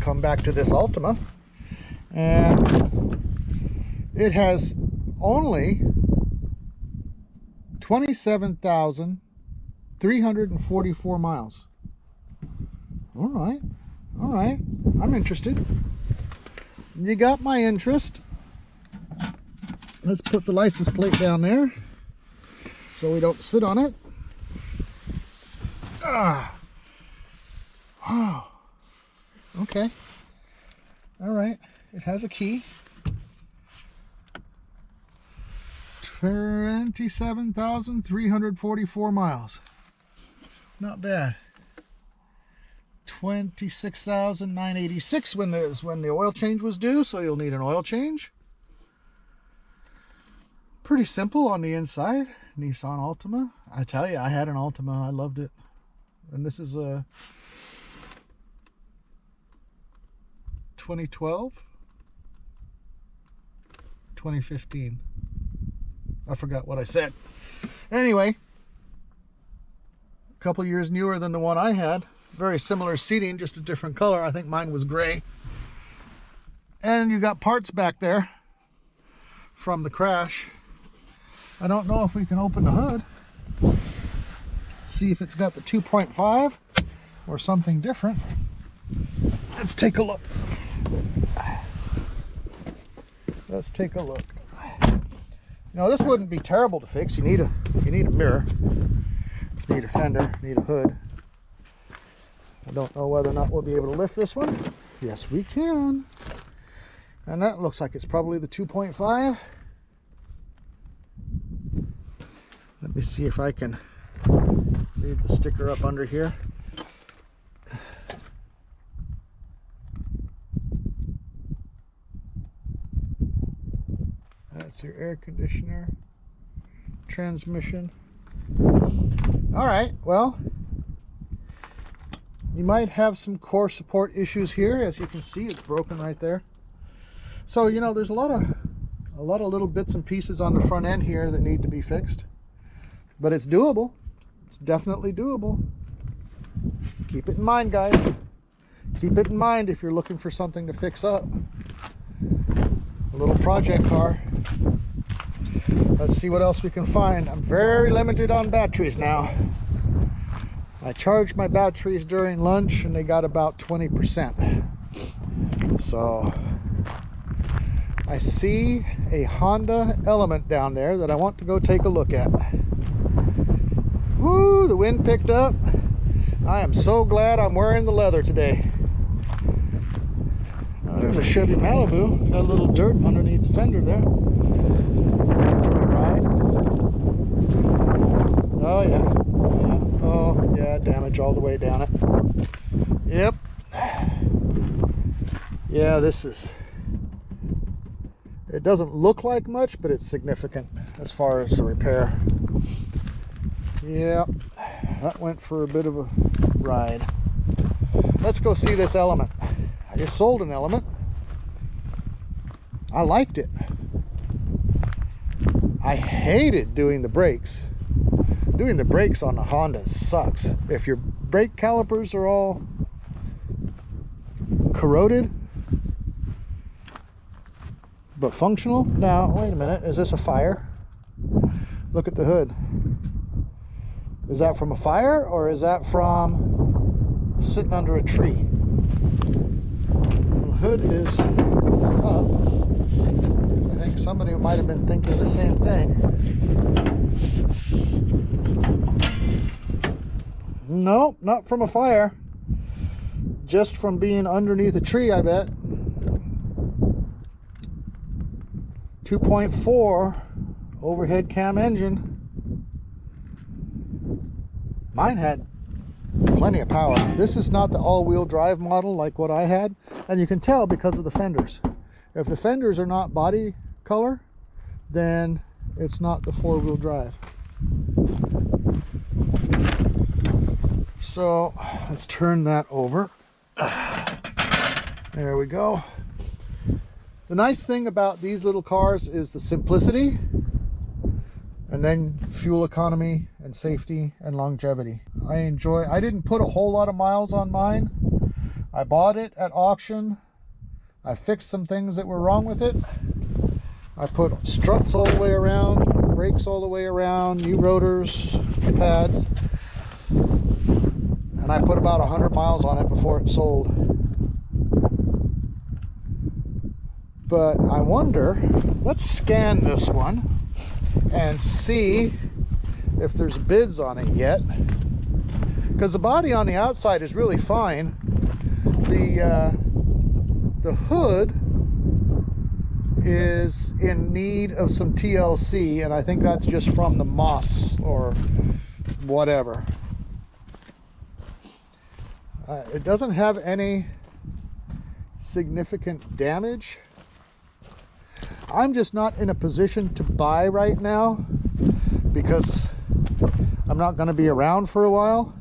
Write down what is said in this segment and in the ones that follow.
come back to this Altima, and it has only 27,344 miles. All right, I'm interested. You got my interest. Let's put the license plate down there so we don't sit on it. Oh, okay. All right, it has a key. 27,344 miles. Not bad. 26,986 when the oil change was due, so you'll need an oil change. Pretty simple on the inside. Nissan Altima. I tell you, I had an Altima. I loved it. And this is a 2012, 2015. I forgot what I said. Anyway, a couple years newer than the one I had. Very similar seating, just a different color. I think mine was gray. And you got parts back there from the crash. I don't know if we can open the hood. See if it's got the 2.5 or something different. Let's take a look. Let's take a look. Now this wouldn't be terrible to fix. You need a mirror, you need a fender, you need a hood. I don't know whether or not we'll be able to lift this one. Yes, we can. And that looks like it's probably the 2.5. Let me see if I can read the sticker up under here. That's your air conditioner, transmission. All right, well, you might have some core support issues here. As you can see, it's broken right there. So, you know, there's a lot of little bits and pieces on the front end here that need to be fixed. But it's doable. It's definitely doable. Keep it in mind, guys. Keep it in mind if you're looking for something to fix up. A little project car. Let's see what else we can find. I'm very limited on batteries now. I charged my batteries during lunch and they got about 20%. So I see a Honda Element down there that I want to go take a look at. Woo, the wind picked up. I am so glad I'm wearing the leather today. There's a Chevy Malibu. Got a little dirt underneath the fender there. For a ride. Oh yeah. Oh yeah, damage all the way down it. Yep. Yeah, this is... It doesn't look like much, but it's significant as far as the repair. Yeah, that went for a bit of a ride. Let's go see this Element. I just sold an Element. I liked it. I hated doing the brakes. Doing the brakes on the Honda sucks. If your brake calipers are all corroded but functional. Now, wait a minute. Is this a fire? Look at the hood. Is that from a fire or is that from sitting under a tree? The hood is up. I think somebody might have been thinking the same thing. Nope, not from a fire. Just from being underneath a tree, I bet. 2.4 overhead cam engine. Mine had plenty of power. This is not the all-wheel drive model like what I had, and you can tell because of the fenders. If the fenders are not body color, then it's not the four-wheel drive. So let's turn that over. There we go. The nice thing about these little cars is the simplicity, and then fuel economy and safety and longevity. I didn't put a whole lot of miles on mine, I bought it at auction. I fixed some things that were wrong with it. I put struts all the way around, brakes all the way around, new rotors, pads, and I put about 100 miles on it before it sold. But I wonder, let's scan this one and see if there's bids on it yet, because the body on the outside is really fine. The hood is in need of some TLC, and I think that's just from the moss or whatever. It doesn't have any significant damage. I'm just not in a position to buy right now because I'm not going to be around for a while.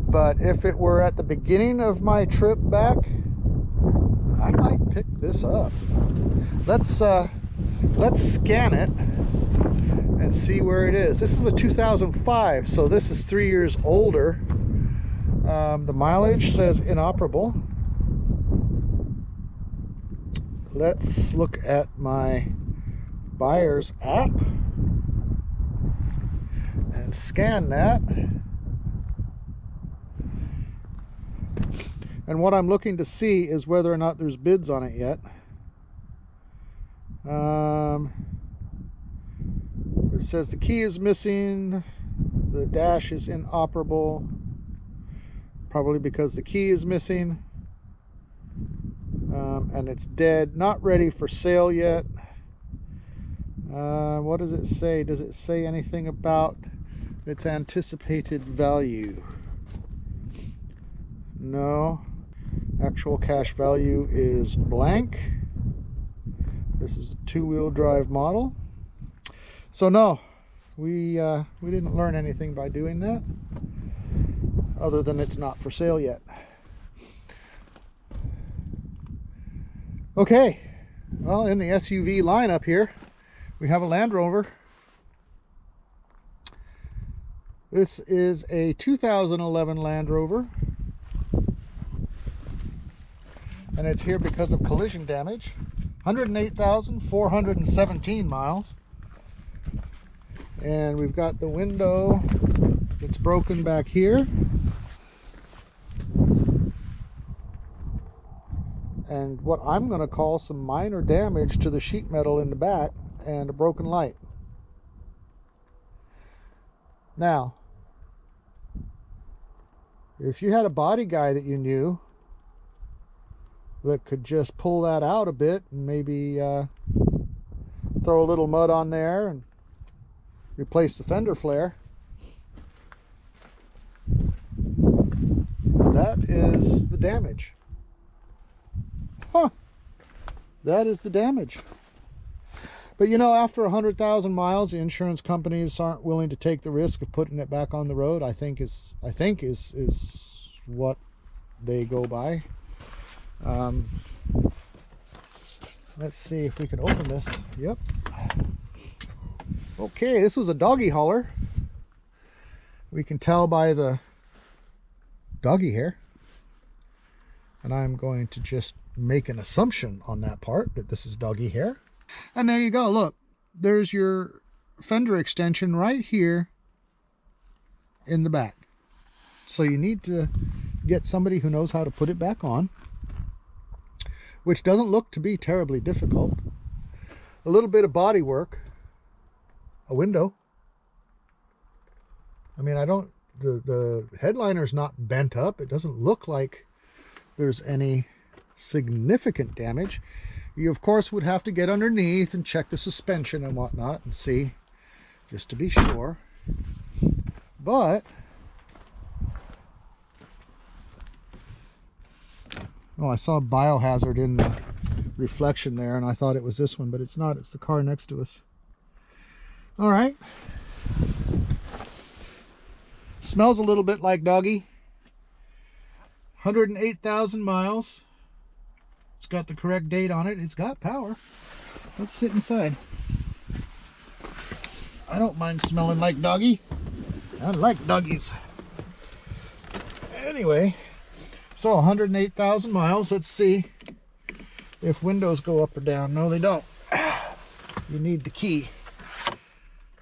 But if it were at the beginning of my trip back, I might pick this up. Let's scan it and see where it is. This is a 2005, so this is 3 years older. The mileage says inoperable. Let's look at my buyer's app and scan that. And what I'm looking to see is whether or not there's bids on it yet. It says the key is missing, the dash is inoperable, probably because the key is missing, and it's dead, not ready for sale yet. What does it say? Does it say anything about its anticipated value? No. Actual cash value is blank. This is a two-wheel drive model. So no, we didn't learn anything by doing that, other than it's not for sale yet. Okay, well, in the SUV lineup here, we have a Land Rover. This is a 2011 Land Rover. And it's here because of collision damage. 108,417 miles. And we've got the window that's broken back here. And what I'm going to call some minor damage to the sheet metal in the back and a broken light. Now, if you had a body guy that you knew that could just pull that out a bit and maybe throw a little mud on there and replace the fender flare, that is the damage. That is the damage. But you know, after 100,000 miles, the insurance companies aren't willing to take the risk of putting it back on the road. I think is what they go by. Let's see if we can open this. Yep. Okay, this was a doggy hauler. We can tell by the doggy hair. And I'm going to just make an assumption on that part that this is doggy hair. And there you go. Look, there's your fender extension right here in the back. So you need to get somebody who knows how to put it back on, which doesn't look to be terribly difficult. A little bit of body work, a window. I mean, the headliner's not bent up. It doesn't look like there's any significant damage. You of course would have to get underneath and check the suspension and whatnot and see, just to be sure. But oh, I saw Biohazard in the reflection there, and I thought it was this one, but it's not. It's the car next to us. All right. Smells a little bit like doggy. 108,000 miles. It's got the correct date on it. It's got power. Let's sit inside. I don't mind smelling like doggy. I like doggies. Anyway, so 108,000 miles. Let's see if windows go up or down. No, they don't. You need the key.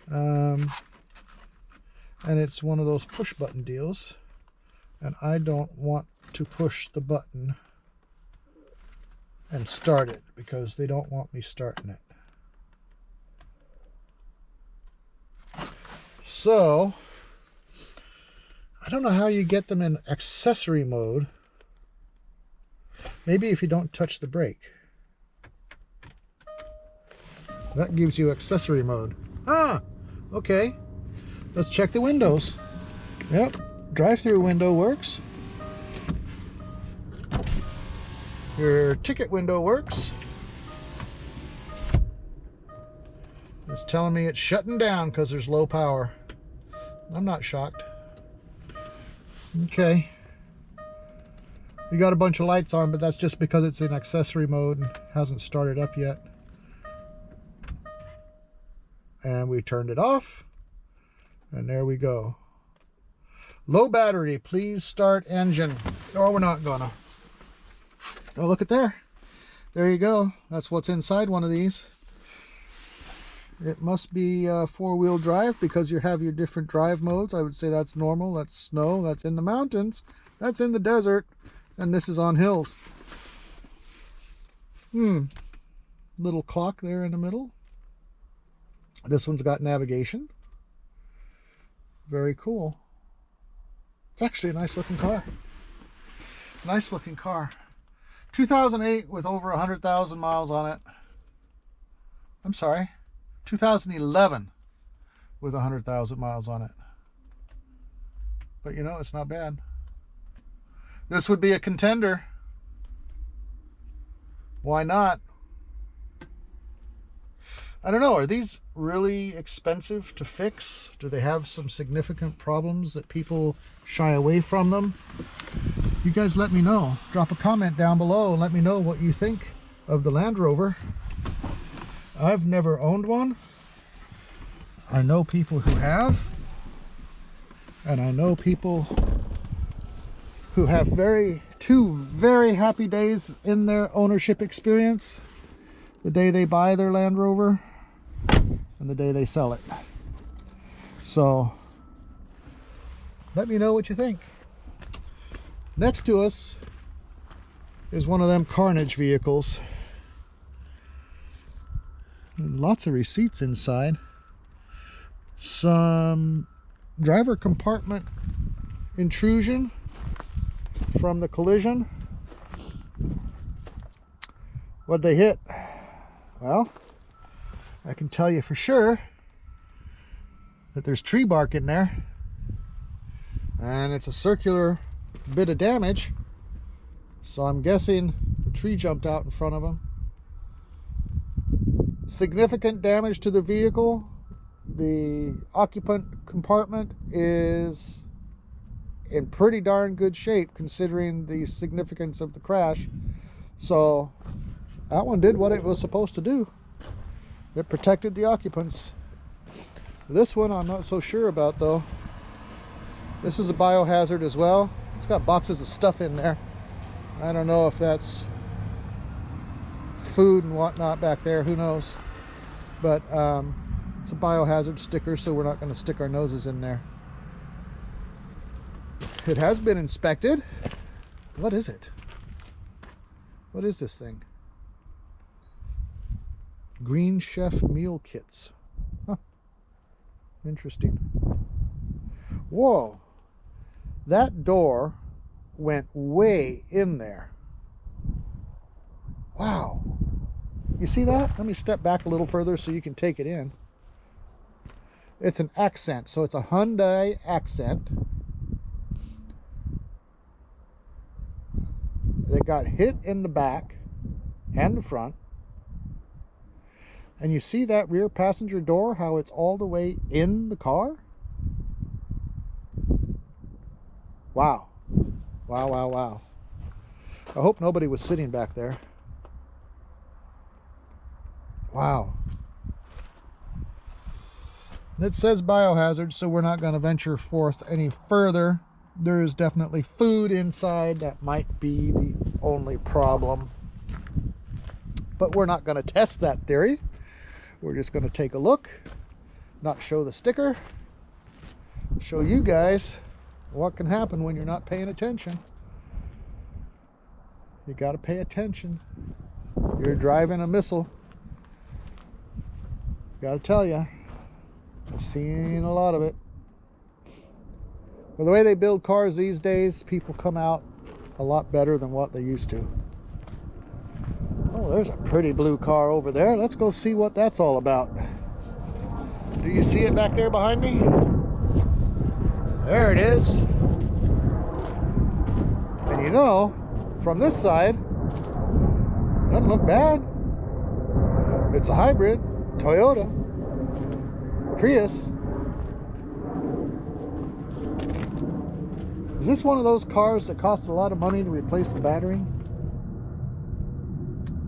And it's one of those push button deals. And I don't want to push the button and start it because they don't want me starting it. So, I don't know how you get them in accessory mode. Maybe if you don't touch the brake. That gives you accessory mode. Ah, okay. Let's check the windows. Yep, drive-through window works. Your ticket window works. It's telling me it's shutting down because there's low power. I'm not shocked. Okay. We got a bunch of lights on, but that's just because it's in accessory mode and hasn't started up yet. And we turned it off. And there we go. Low battery, please start engine. Or we're not gonna. Oh, look at there. There you go. That's what's inside one of these. It must be four-wheel drive because you have your different drive modes. I would say that's normal, that's snow, that's in the mountains, that's in the desert, and this is on hills. Little clock there in the middle. This one's got navigation. Very cool. It's actually a nice looking car. Nice looking car. 2008 with over 100,000 miles on it. I'm sorry. 2011 with 100,000 miles on it. But you know, it's not bad. This would be a contender. Why not? I don't know, are these really expensive to fix? Do they have some significant problems that people shy away from them? You guys let me know. Drop a comment down below and let me know what you think of the Land Rover. I've never owned one. I know people who have. And I know people who have two very happy days in their ownership experience. The day they buy their Land Rover and the day they sell it. So let me know what you think. Next to us is one of them carnage vehicles. Lots of receipts inside. Some driver compartment intrusion from the collision. What'd they hit? Well, I can tell you for sure that there's tree bark in there, and it's a circular bit of damage, so I'm guessing the tree jumped out in front of them. Significant damage to the vehicle. The occupant compartment is in pretty darn good shape considering the significance of the crash. So that one did what it was supposed to do. It protected the occupants. This one I'm not so sure about though. This is a biohazard as well. It's got boxes of stuff in there. I don't know if that's food and whatnot back there, who knows. But it's a biohazard sticker, so we're not going to stick our noses in there. It has been inspected. What is it? What is this thing? Green Chef meal kits. Huh. Interesting. Whoa. That door went way in there. Wow. You see that? Let me step back a little further so you can take it in. It's an Accent, so it's a Hyundai Accent. They got hit in the back and the front. And you see that rear passenger door, how it's all the way in the car? Wow. Wow, wow, wow. I hope nobody was sitting back there. Wow. It says biohazard, so we're not going to venture forth any further There is definitely food inside. That might be the only problem. But we're not going to test that theory. We're just going to take a look, not show the sticker, show you guys what can happen when you're not paying attention. You got to pay attention. You're driving a missile. Got to tell you, I've seen a lot of it. Well, the way they build cars these days, people come out a lot better than what they used to. Oh, there's a pretty blue car over there. Let's go see what that's all about. Do you see it back there behind me? There it is. And you know, from this side, doesn't look bad. It's a hybrid Toyota Prius. Is this one of those cars that costs a lot of money to replace the battery?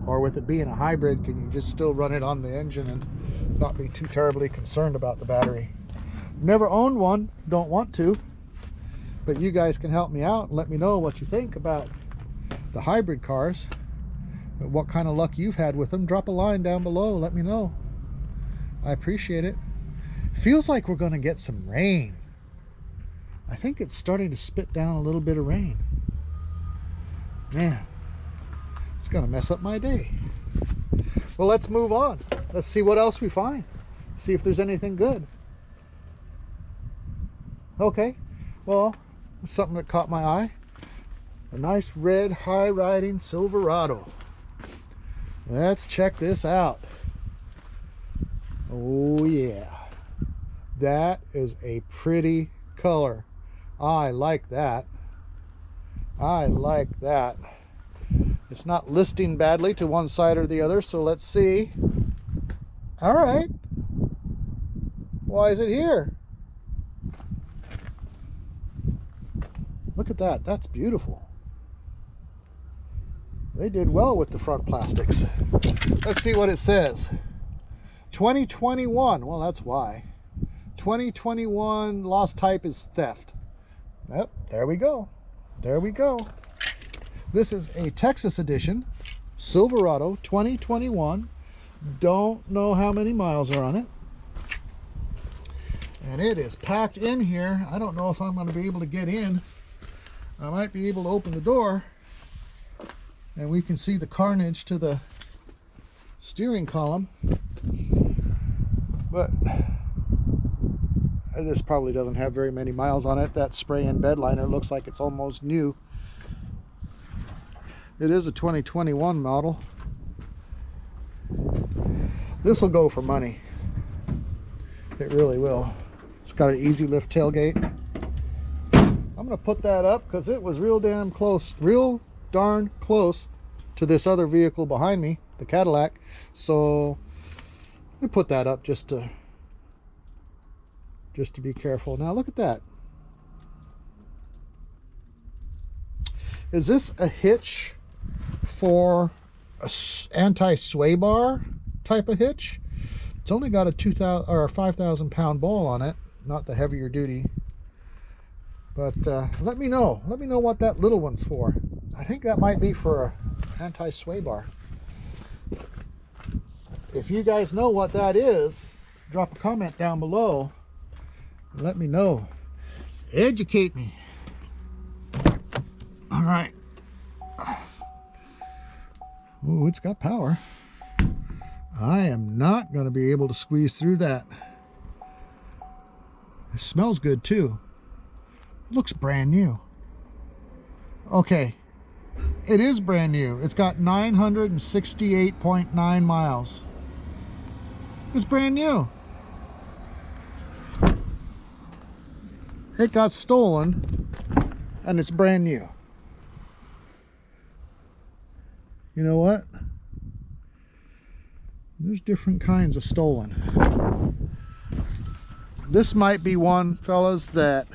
Or with it being a hybrid, can you just still run it on the engine and not be too terribly concerned about the battery? Never owned one, don't want to, but you guys can help me out and let me know what you think about the hybrid cars, what kind of luck you've had with them. Drop a line down below, let me know. I appreciate it. Feels like we're going to get some rain. I think it's starting to spit down a little bit of rain. Man, it's going to mess up my day. Well, let's move on. Let's see what else we find. See if there's anything good. Okay, well, something that caught my eye. A nice red high-riding Silverado. Let's check this out. Oh yeah, that is a pretty color. I like that. I like that. It's not listing badly to one side or the other, so let's see. All right. Why is it here? Look at that. That's beautiful. They did well with the front plastics. Let's see what it says. 2021. Well, that's why. 2021 lost type is theft. Yep, there we go. There we go. This is a Texas edition Silverado 2021. Don't know how many miles are on it. And it is packed in here. I don't know if I'm going to be able to get in. I might be able to open the door and we can see the carnage to the steering column. But this probably doesn't have very many miles on it. That spray-in bed liner looks like it's almost new. It is a 2021 model. This will go for money. It really will. It's got an easy lift tailgate. I'm going to put that up because it was real darn close to this other vehicle behind me, the Cadillac. So we put that up just to be careful. Now look at that. Is this a hitch for a anti-sway bar type of hitch? It's only got a 2,000 or a 5,000 pound ball on it, not the heavier duty. But let me know what that little one's for. I think that might be for a anti-sway bar. If you guys know what that is, drop a comment down below and let me know. Educate me. All right. Oh, it's got power. I am not going to be able to squeeze through that. It smells good too. It looks brand new. Okay, it is brand new. It's got 968.9 miles. It's brand new. It got stolen and it's brand new. You know what? There's different kinds of stolen. This might be one, fellas, that